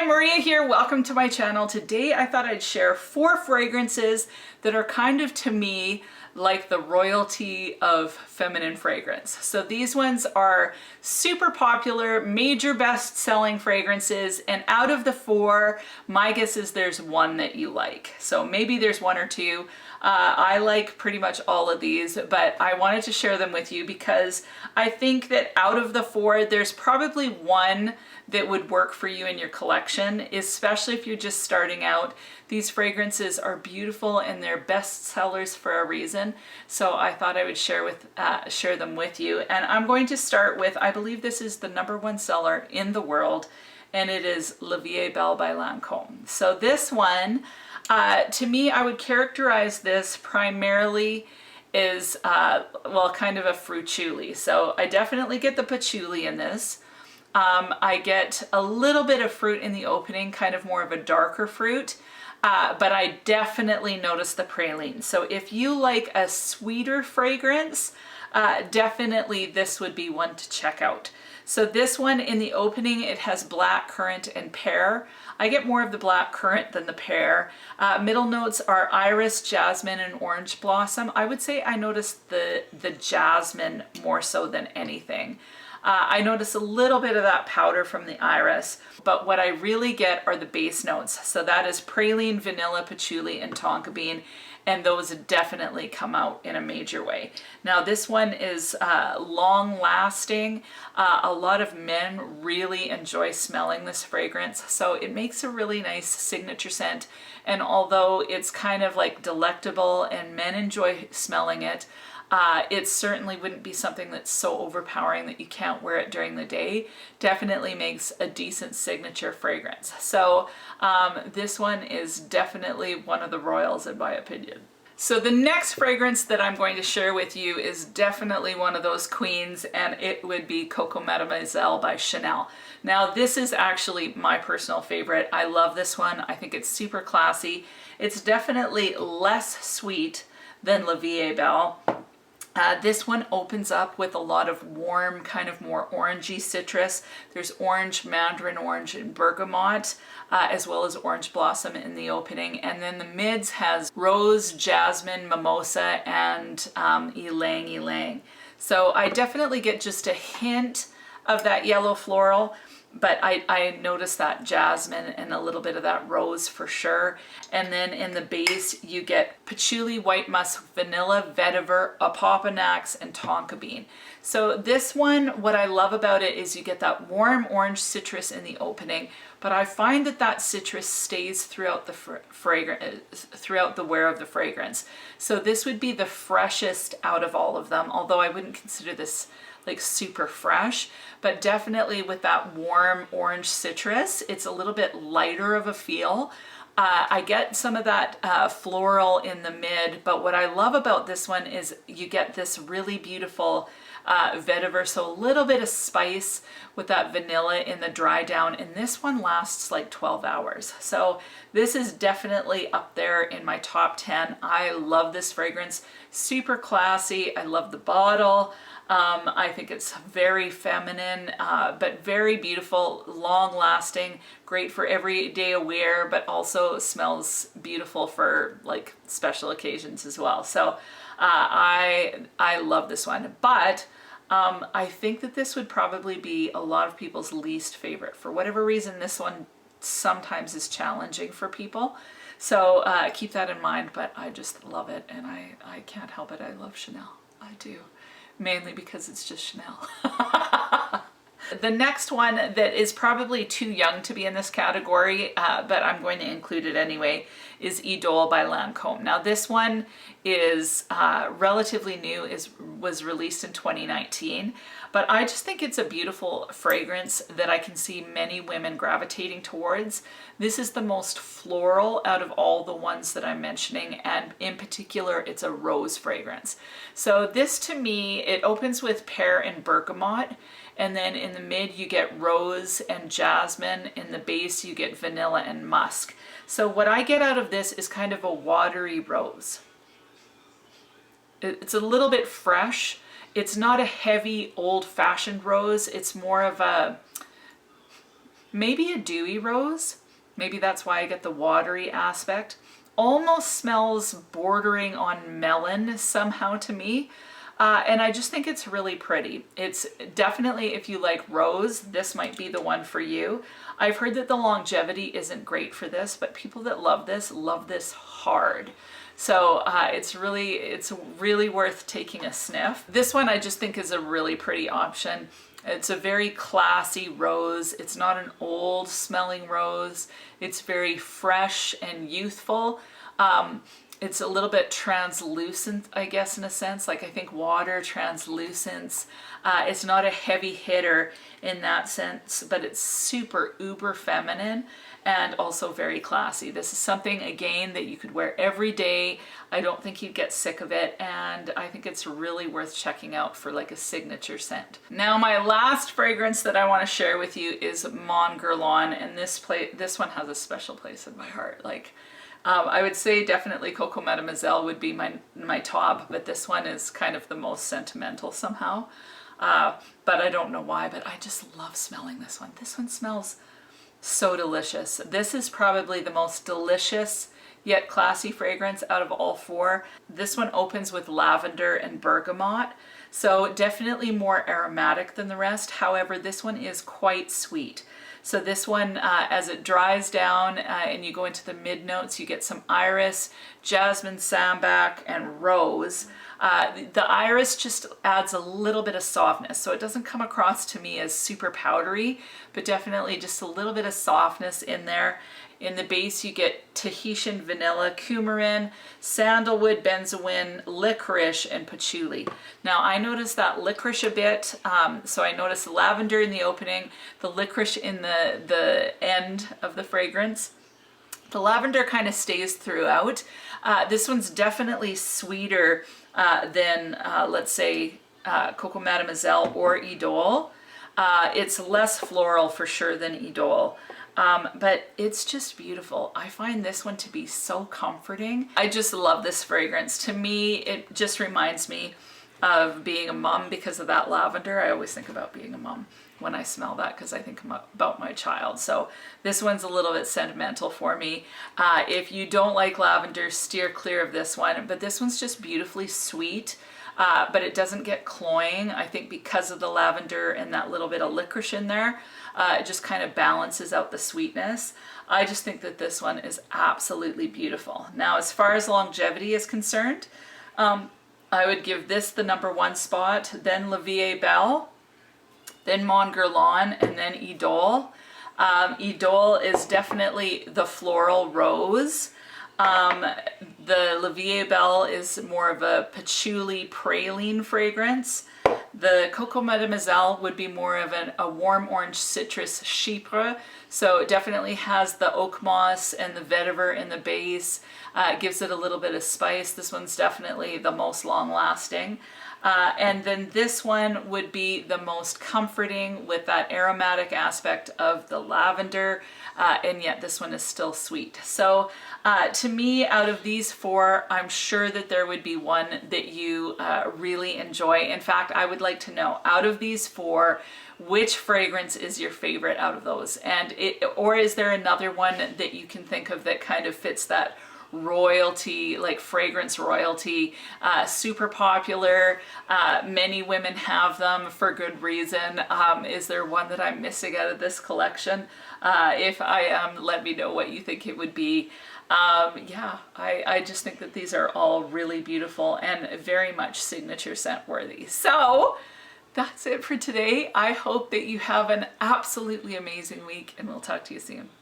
Hi, Maria here. Welcome to my channel. Today I thought I'd share 4 fragrances that are kind of, to me, like the royalty of feminine fragrance. So these ones are super popular, major best-selling fragrances, and out of the 4, my guess is there's one that you like. So maybe there's 1 or 2. I like pretty much all of these, but I wanted to share them with you because I think that out of the 4, there's probably one that would work for you in your collection, especially if you're just starting out. These fragrances are beautiful and they're best sellers for a reason. So I thought I would share them with you. And I'm going to start with, I believe this is the #1 seller in the world, and it is Vie Est Belle by Lancome. So this one, to me, I would characterize this primarily as, well, kind of a fruituli. So I definitely get the patchouli in this. I get a little bit of fruit in the opening, kind of more of a darker fruit, but I definitely notice the praline. So if you like a sweeter fragrance, definitely this would be one to check out. So this one in the opening, it has black currant and pear. I get more of the black currant than the pear. Middle notes are iris, jasmine, and orange blossom. I would say I noticed the jasmine more so than anything. I notice a little bit of that powder from the iris, but what I really get are the base notes. So that is praline, vanilla, patchouli, and tonka bean, and those definitely come out in a major way. Now this one is long lasting. A lot of men really enjoy smelling this fragrance, so it makes a really nice signature scent. And although it's kind of like delectable and men enjoy smelling it, it certainly wouldn't be something that's so overpowering that you can't wear it during the day. Definitely makes a decent signature fragrance. So this one is definitely one of the royals in my opinion. So the next fragrance that I'm going to share with you is definitely one of those queens, and it would be Coco Mademoiselle by Chanel. Now this is actually my personal favorite. I love this one. I think it's super classy. It's definitely less sweet than La Vie Est Belle. This one opens up with a lot of warm, kind of more orangey citrus. There's orange, mandarin orange, and bergamot, as well as orange blossom in the opening. And then the mids has rose, jasmine, mimosa, and ylang ylang. So I definitely get just a hint of that yellow floral, but I notice that jasmine and a little bit of that rose for sure. And then in the base, you get patchouli, white musk, vanilla, vetiver, opoponax, and tonka bean. So this one, what I love about it is you get that warm orange citrus in the opening, but I find that that citrus stays throughout the throughout the wear of the fragrance. So this would be the freshest out of all of them, although I wouldn't consider this like super fresh, but definitely with that warm orange citrus, it's a little bit lighter of a feel. I get some of that floral in the mid, but what I love about this one is you get this really beautiful vetiver, so a little bit of spice with that vanilla in the dry down, and this one lasts like 12 hours. So this is definitely up there in my top 10. I love this fragrance, super classy. I love the bottle. I think it's very feminine, but very beautiful, long lasting, great for everyday wear, but also smells beautiful for like special occasions as well. So I love this one, but I think that this would probably be a lot of people's least favorite. For whatever reason, this one sometimes is challenging for people. So keep that in mind, but I just love it, and I can't help it. I love Chanel. I do. Mainly because it's just Chanel. The next one that is probably too young to be in this category, but I'm going to include it anyway, is Idole by Lancome. Now this one is relatively new, was released in 2019, but I just think it's a beautiful fragrance that I can see many women gravitating towards. This is the most floral out of all the ones that I'm mentioning, and in particular, it's a rose fragrance. So this to me, it opens with pear and bergamot, and then in the mid you get rose and jasmine. In the base you get vanilla and musk. So what I get out of this is kind of a watery rose. It's a little bit fresh. It's not a heavy old-fashioned rose. It's more of a maybe a dewy rose. Maybe that's why I get the watery aspect. Almost smells bordering on melon somehow to me. And I just think it's really pretty. It's definitely, if you like rose, this might be the one for you. I've heard that the longevity isn't great for this, but people that love this hard. So it's really worth taking a sniff. This one I just think is a really pretty option. It's a very classy rose. It's not an old smelling rose. It's very fresh and youthful. It's a little bit translucent, I guess, in a sense, like I think water, translucence. It's not a heavy hitter in that sense, but it's super uber feminine and also very classy. This is something, again, that you could wear every day. I don't think you'd get sick of it, and I think it's really worth checking out for like a signature scent. Now, my last fragrance that I want to share with you is Mon Guerlain, and this one has a special place in my heart. Like, I would say definitely Coco Mademoiselle would be my top, but this one is kind of the most sentimental somehow. But I don't know why, but I just love smelling this one. This one smells so delicious. This is probably the most delicious yet classy fragrance out of all four. This one opens with lavender and bergamot, so definitely more aromatic than the rest. However, this one is quite sweet. So this one, as it dries down and you go into the mid notes, you get some iris, jasmine, sambac, and rose. The iris just adds a little bit of softness, so it doesn't come across to me as super powdery, but definitely just a little bit of softness in there. In the base, you get Tahitian vanilla, coumarin, sandalwood, benzoin, licorice, and patchouli. Now, I noticed that licorice a bit, so I noticed the lavender in the opening, the licorice in the end of the fragrance. The lavender kind of stays throughout. This one's definitely sweeter than, let's say, Coco Mademoiselle or Idole. It's less floral for sure than Idole. But it's just beautiful. I find this one to be so comforting. I just love this fragrance. To me, it just reminds me of being a mom because of that lavender. I always think about being a mom when I smell that because I think about my child. So this one's a little bit sentimental for me. If you don't like lavender, steer clear of this one, but this one's just beautifully sweet. But it doesn't get cloying, I think, because of the lavender and that little bit of licorice in there. It just kind of balances out the sweetness. I just think that this one is absolutely beautiful. Now, as far as longevity is concerned, I would give this the #1 spot, then Vie Est Belle, then Mon Guerlain, and then Idole. Idole is definitely the floral rose. The Vie Est Belle is more of a patchouli praline fragrance. The Coco Mademoiselle would be more of a warm orange citrus chypre. So it definitely has the oak moss and the vetiver in the base. It gives it a little bit of spice. This one's definitely the most long lasting. And then this one would be the most comforting with that aromatic aspect of the lavender, and yet this one is still sweet. So to me, out of these four, I'm sure that there would be one that you really enjoy. In fact, I would like to know, out of these four, which fragrance is your favorite out of those? Or is there another one that you can think of that kind of fits that royalty, like fragrance royalty, super popular, many women have them for good reason? Is there one that I'm missing out of this collection? If I am, let me know what you think it would be. Yeah, I just think that these are all really beautiful and very much signature scent worthy. So that's it for today. I hope that you have an absolutely amazing week, and we'll talk to you soon.